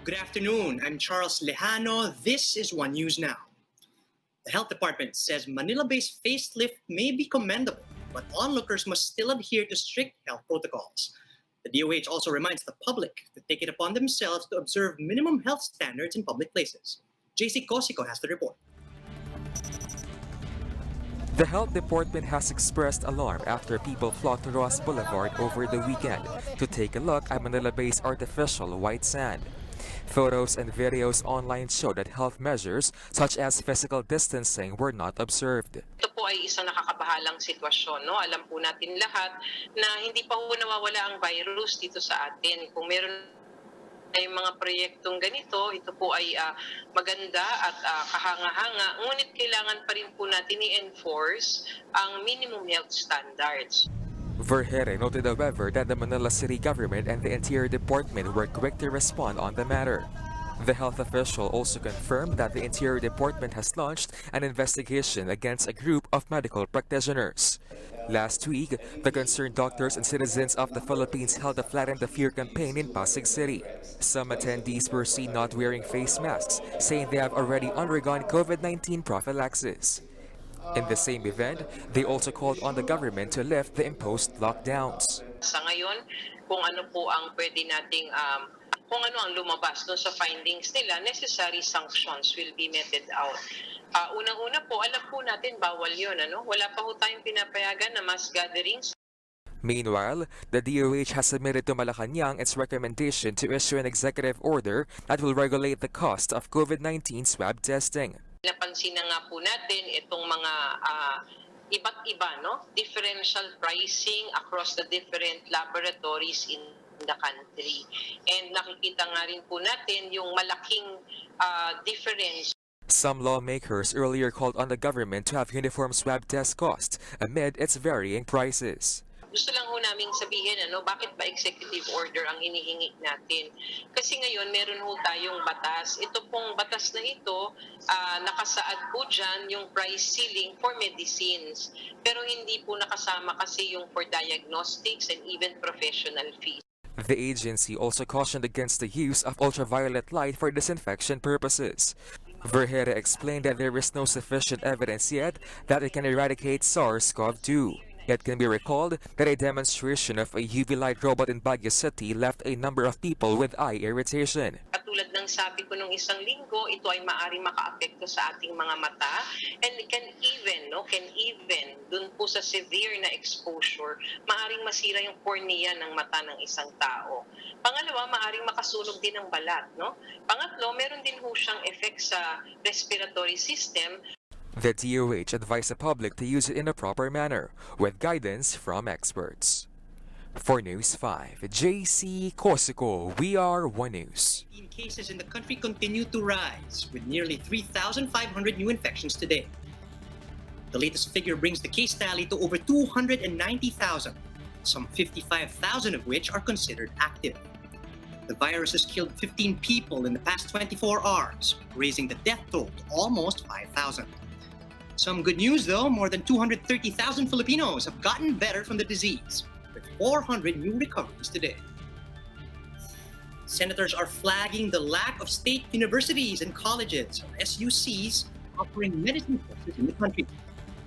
Good afternoon. I'm Charles Lejano. This is One News Now. The Health Department says Manila-based facelift may be commendable, but onlookers must still adhere to strict health protocols. The DOH also reminds the public to take it upon themselves to observe minimum health standards in public places. JC Cosico has the report. The Health Department has expressed alarm after people flocked to Ross Boulevard over the weekend to take a look at Manila-based artificial white sand. Photos and videos online show that health measures such as physical distancing were not observed. Ito po ay isang nakakabahalang sitwasyon. No? Alam po natin lahat na hindi pa po nawawala ang virus dito sa atin. Kung meron ay mga proyektong ganito, ito po ay maganda at kahanga-hanga. Ngunit kailangan pa rin po natin i-enforce ang minimum health standards. Vergere noted, however, that the Manila City Government and the Interior Department were quick to respond on the matter. The health official also confirmed that the Interior Department has launched an investigation against a group of medical practitioners. Last week, the concerned doctors and citizens of the Philippines held a Flatten the Fear campaign in Pasig City. Some attendees were seen not wearing face masks, saying they have already undergone COVID-19 prophylaxis. In the same event, they also called on the government to lift the imposed lockdowns. Sa ngayon, kung ano po ang pwede nating, kung ano ang lumabas doon sa findings nila, necessary sanctions will be meted out. Unang-una po, alam po natin bawal yun. Ano? Wala pa po tayong pinapayagan na mass gatherings. Meanwhile, the DOH has submitted to Malacanang its recommendation to issue an executive order that will regulate the cost of COVID-19 swab testing. Napansin na nga po natin itong mga iba't iba, no? Differential pricing across the different laboratories in the country. And nakikita nga rin po natin yung malaking difference. Some lawmakers earlier called on the government to have uniform swab test costs amid its varying prices. Gusto lang ho naming sabihin, bakit ba executive order ang hinihingi natin? Kasi ngayon, meron ho tayong batas. Ito pong batas na ito, nakasaad po dyan yung price ceiling for medicines. Pero hindi po nakasama kasi yung for diagnostics and even professional fees. The agency also cautioned against the use of ultraviolet light for disinfection purposes. Vergere explained that there is no sufficient evidence yet that it can eradicate SARS-CoV-2. It can be recalled that a demonstration of a UV light robot in Baguio City left a number of people with eye irritation. Katulad ng sabi ko nung isang linggo, ito ay maaaring makaapekto sa ating mga mata and can even dun po sa severe na exposure, maaaring masira yung cornea ng mata ng isang tao. Pangalawa, maaaring makasunog din ang balat. No? Pangatlo, meron din ho siyang effect sa respiratory system. The DOH advised the public to use it in a proper manner, with guidance from experts. For News 5, JC Cosico, we are One News. Cases in the country continue to rise, with nearly 3,500 new infections today. The latest figure brings the case tally to over 290,000, some 55,000 of which are considered active. The virus has killed 15 people in the past 24 hours, raising the death toll to almost 5,000. Some good news, though. More than 230,000 Filipinos have gotten better from the disease, with 400 new recoveries today. Senators are flagging the lack of state universities and colleges, or SUCs, offering medicine courses in the country.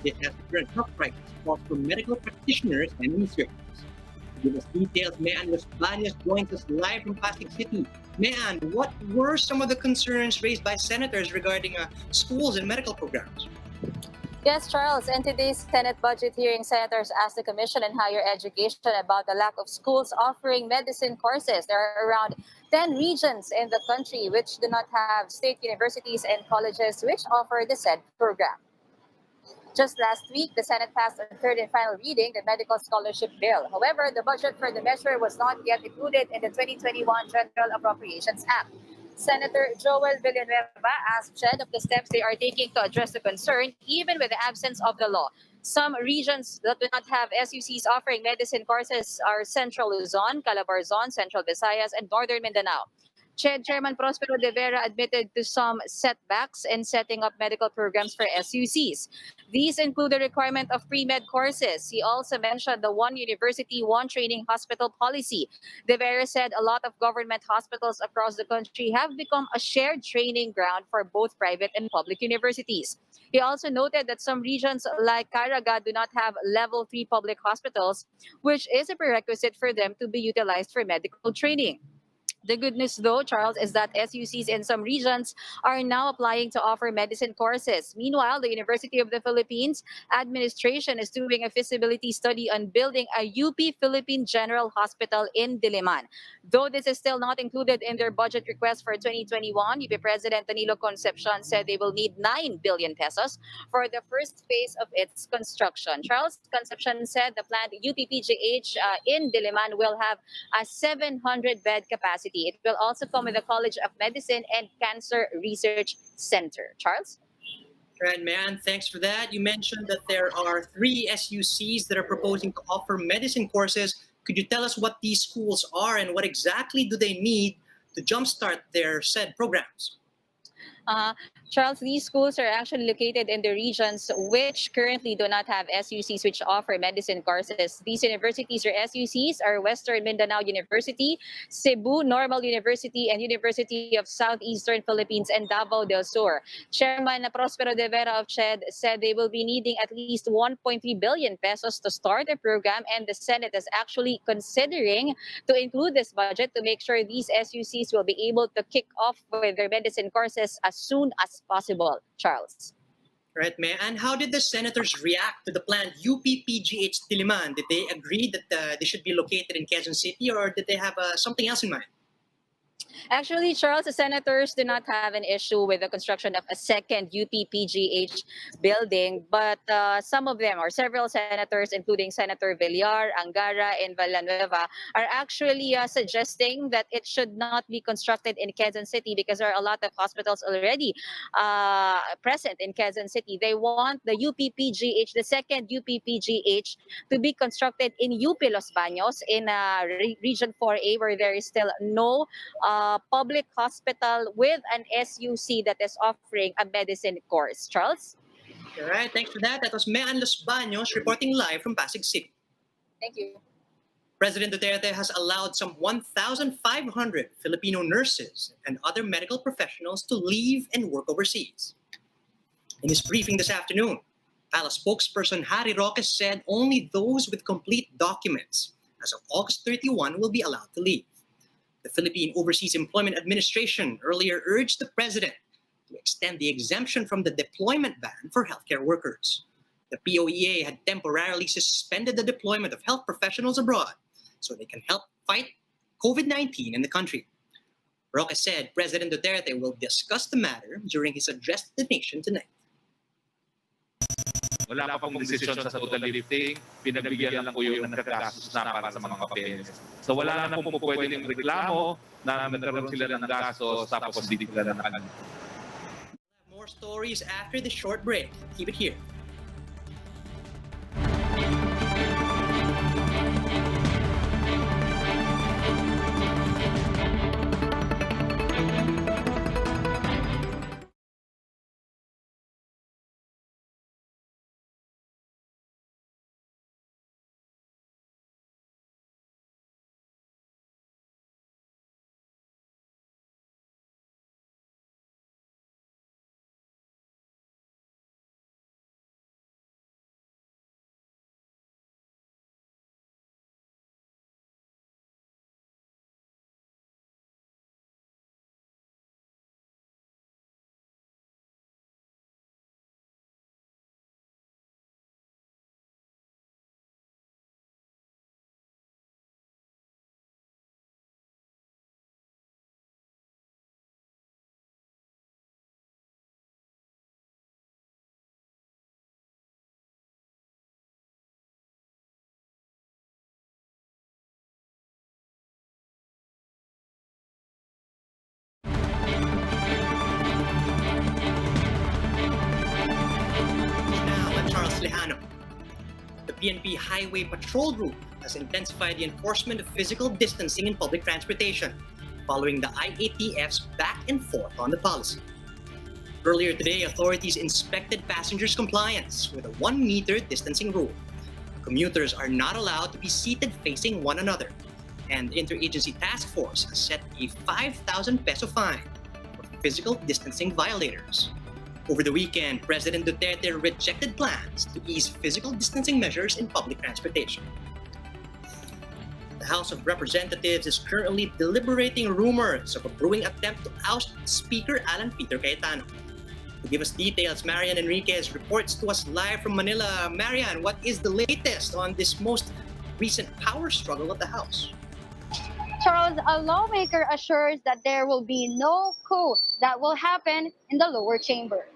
This has the current health crisis caused for medical practitioners and researchers. To give us details, Mayan Los Baños joins us live from Pasig City. Mayan, what were some of the concerns raised by senators regarding schools and medical programs? Yes, Charles. In today's Senate budget hearing, senators asked the Commission on Higher Education about the lack of schools offering medicine courses. There are around 10 regions in the country which do not have state universities and colleges which offer the said program. Just last week, the Senate passed on third and final reading the medical scholarship bill. However, the budget for the measure was not yet included in the 2021 General Appropriations Act. Senator Joel Villanueva asked JED of the steps they are taking to address the concern, even with the absence of the law. Some regions that do not have SUCs offering medicine courses are Central Luzon, Calabarzon, Central Visayas, and Northern Mindanao. Chairman Prospero de Vera admitted to some setbacks in setting up medical programs for SUCs. These include the requirement of pre-med courses. He also mentioned the one university, one training hospital policy. De Vera said a lot of government hospitals across the country have become a shared training ground for both private and public universities. He also noted that some regions like Caraga do not have level 3 public hospitals, which is a prerequisite for them to be utilized for medical training. The good news, though, Charles, is that SUCs in some regions are now applying to offer medicine courses. Meanwhile, the University of the Philippines administration is doing a feasibility study on building a UP Philippine General Hospital in Diliman. Though this is still not included in their budget request for 2021, UP President Danilo Concepcion said they will need 9 billion pesos for the first phase of its construction. Charles, Concepcion said the planned UPPGH in Diliman will have a 700-bed capacity. It will also come with the College of Medicine and Cancer Research Center. Charles? Right, man. Thanks for that. You mentioned that there are 3 SUCs that are proposing to offer medicine courses. Could you tell us what these schools are and what exactly do they need to jumpstart their said programs? Charles, these schools are actually located in the regions which currently do not have SUCs which offer medicine courses. These universities or SUCs are Western Mindanao University, Cebu Normal University, and University of Southeastern Philippines and Davao del Sur. Chairman Prospero de Vera of CHED said they will be needing at least 1.3 billion pesos to start the program, and the Senate is actually considering to include this budget to make sure these SUCs will be able to kick off with their medicine courses as soon as possible, Charles. Right, May. And how did the senators react to the planned UPPGH Diliman? Did they agree that they should be located in Quezon City, or did they have something else in mind? Actually, Charles, the senators do not have an issue with the construction of a second UPPGH building, but some of them, or several senators, including Senator Villar, Angara, and Villanueva, are actually suggesting that it should not be constructed in Quezon City because there are a lot of hospitals already present in Quezon City. They want the UPPGH, the second UPPGH, to be constructed in UP Los Baños in Region 4A, where there is still no public hospital with an SUC that is offering a medicine course. Charles? All right, thanks for that. That was Mean Los Baños reporting live from Pasig City. Thank you. President Duterte has allowed some 1,500 Filipino nurses and other medical professionals to leave and work overseas. In his briefing this afternoon, Palace spokesperson Harry Roque said only those with complete documents as of August 31 will be allowed to leave. The Philippine Overseas Employment Administration earlier urged the president to extend the exemption from the deployment ban for healthcare workers. The POEA had temporarily suspended the deployment of health professionals abroad so they can help fight COVID-19 in the country. Roque said President Duterte will discuss the matter during his address to the nation tonight. Wala pa pong desisyon sa total lifting, pinagbigyan lang po yung nagkagastos na para sa mga papeles. So wala na pong pwedeng reklamo na nagkaroon sila ng gastos tapos hindi sila na. More stories after the short break. Keep it here. The PNP Highway Patrol Group has intensified the enforcement of physical distancing in public transportation. following the IATF's back and forth on the policy. Earlier today, authorities inspected passengers' compliance with a 1-meter distancing rule. Commuters are not allowed to be seated facing one another, and the Interagency Task Force has set a 5,000 peso fine for physical distancing violators. Over the weekend, President Duterte rejected plans to ease physical distancing measures in public transportation. The House of Representatives is currently deliberating rumors of a brewing attempt to oust Speaker Alan Peter Cayetano. To give us details, Marian Enriquez reports to us live from Manila. Marian, what is the latest on this most recent power struggle of the House? Charles, a lawmaker assures that there will be no coup that will happen in the lower chamber.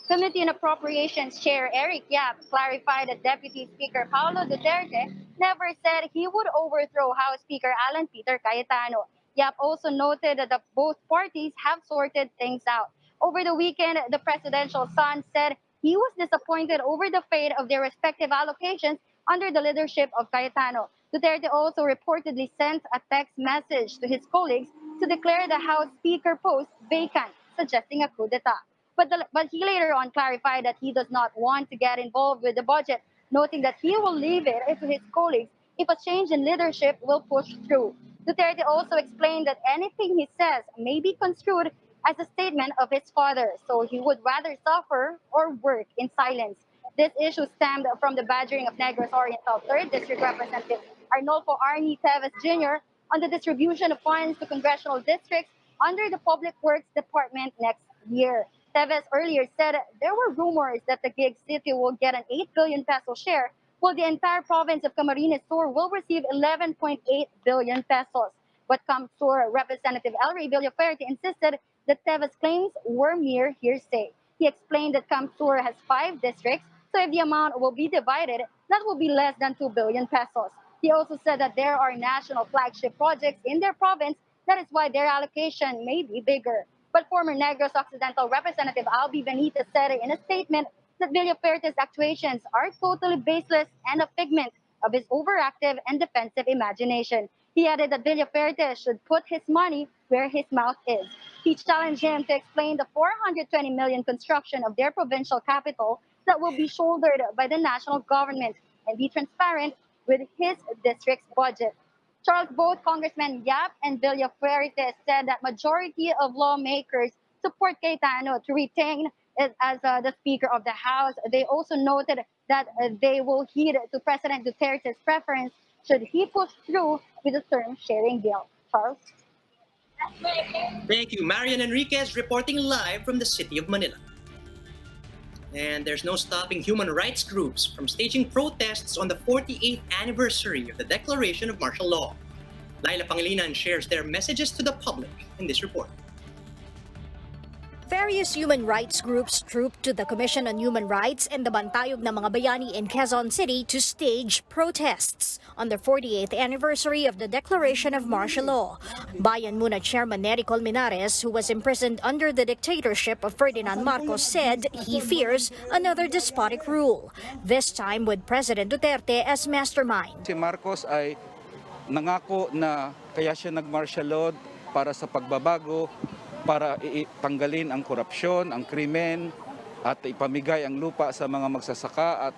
Committee on Appropriations Chair Eric Yap clarified that Deputy Speaker Paulo Duterte never said he would overthrow House Speaker Alan Peter Cayetano. Yap also noted that both parties have sorted things out. Over the weekend, the presidential son said he was disappointed over the fate of their respective allocations under the leadership of Cayetano. Duterte also reportedly sent a text message to his colleagues to declare the House Speaker post vacant, suggesting a coup d'etat. But he later on clarified that he does not want to get involved with the budget, noting that he will leave it to his colleagues if a change in leadership will push through. Duterte also explained that anything he says may be construed as a statement of his father, so he would rather suffer or work in silence. This issue stemmed from the badgering of Negros Oriental 3rd District Representative Arnolfo Arnie Teves Jr. on the distribution of funds to congressional districts under the Public Works Department next year. Teves earlier said there were rumors that the Gig City will get an 8 billion peso share, while the entire province of Camarines Sur will receive 11.8 billion pesos. But Camsur Representative El Rey Villaferte insisted that Teves' claims were mere hearsay. He explained that Camsur has 5 districts, so if the amount will be divided, that will be less than 2 billion pesos. He also said that there are national flagship projects in their province, that is why their allocation may be bigger. But former Negros Occidental Representative Albi Benitez said in a statement that Villaferte's actuations are totally baseless and a figment of his overactive and defensive imagination. He added that Villaferte should put his money where his mouth is. He challenged him to explain the 420 million construction of their provincial capital that will be shouldered by the national government and be transparent with his district's budget. Charles, both Congressman Yap and Villaferte said that majority of lawmakers support Cayetano to retain it as the Speaker of the House. They also noted that they will heed to President Duterte's preference should he push through with the term sharing bill. Charles? Thank you. Marian Enriquez reporting live from the city of Manila. And there's no stopping human rights groups from staging protests on the 48th anniversary of the Declaration of Martial Law. Laila Pangilinan shares their messages to the public in this report. Various human rights groups trooped to the Commission on Human Rights and the Bantayog na mga bayani in Quezon City to stage protests on the 48th anniversary of the Declaration of Martial Law. Bayan Muna Chairman Nery Colmenares, who was imprisoned under the dictatorship of Ferdinand Marcos, said he fears another despotic rule, this time with President Duterte as mastermind. Si Marcos ay nangako na kaya siya nag-martial law para sa pagbabago, para tanggalin ang korupsyon, ang krimen, at ipamigay ang lupa sa mga magsasaka at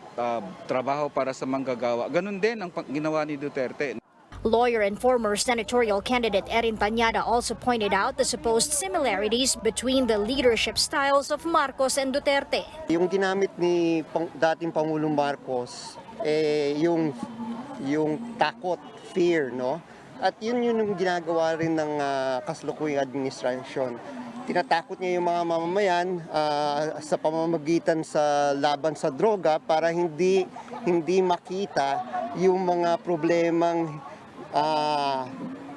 trabaho para sa manggagawa. Ganun din ang ginawa ni Duterte. Lawyer and former senatorial candidate Erin Tañada also pointed out the supposed similarities between the leadership styles of Marcos and Duterte. Yung ginamit ni dating Pangulong Marcos, yung takot, fear, no? At yun yung ginagawa rin ng kasalukuyang administrasyon. Tinatakot niya yung mga mamamayan sa pamamagitan sa laban sa droga para hindi makita yung mga problemang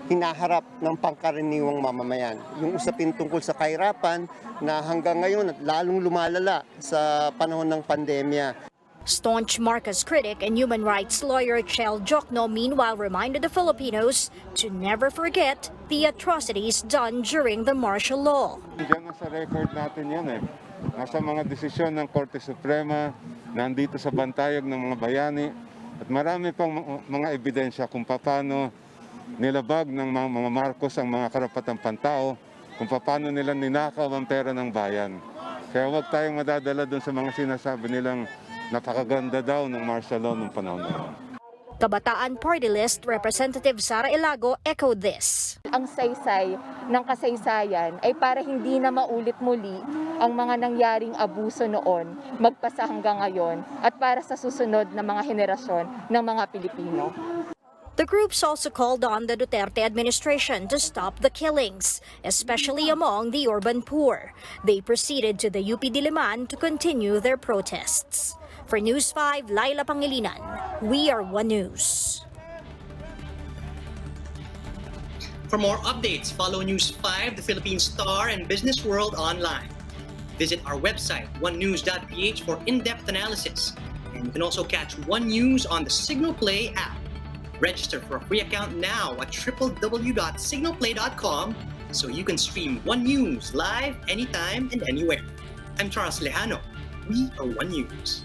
hinaharap ng pangkaraniwang mamamayan. Yung usapin tungkol sa kahirapan na hanggang ngayon at lalong lumalala sa panahon ng pandemya. Staunch Marcos critic and human rights lawyer Chel Jokno meanwhile reminded the Filipinos to never forget the atrocities done during the martial law. Diyan sa record natin yan eh. Nasa mga desisyon ng Korte Suprema, nandito sa bantayog ng mga bayani, at marami pang mga ebidensya kung paano nilabag ng mga Marcos ang mga karapatang pantao kung paano nila ninakaw ang pera ng bayan. Kaya huwag tayong madadala dun sa mga sinasabi nilang napakaganda daw ng martial law nung panahon na yun. Kabataan Party List Representative Sara Ilago echoed this. Ang saysay ng kasaysayan ay para hindi na maulit muli ang mga nangyaring abuso noon, magpasa hanggang ngayon, at para sa susunod na mga henerasyon ng mga Pilipino. The groups also called on the Duterte administration to stop the killings, especially among the urban poor. They proceeded to the UP Diliman to continue their protests. For News 5, Laila Pangilinan, we are One News. For more updates, follow News 5, the Philippine Star, and Business World online. Visit our website, onenews.ph, for in-depth analysis. And you can also catch One News on the Signal Play app. Register for a free account now at www.signalplay.com so you can stream One News live anytime and anywhere. I'm Charles Lejano. We are One News.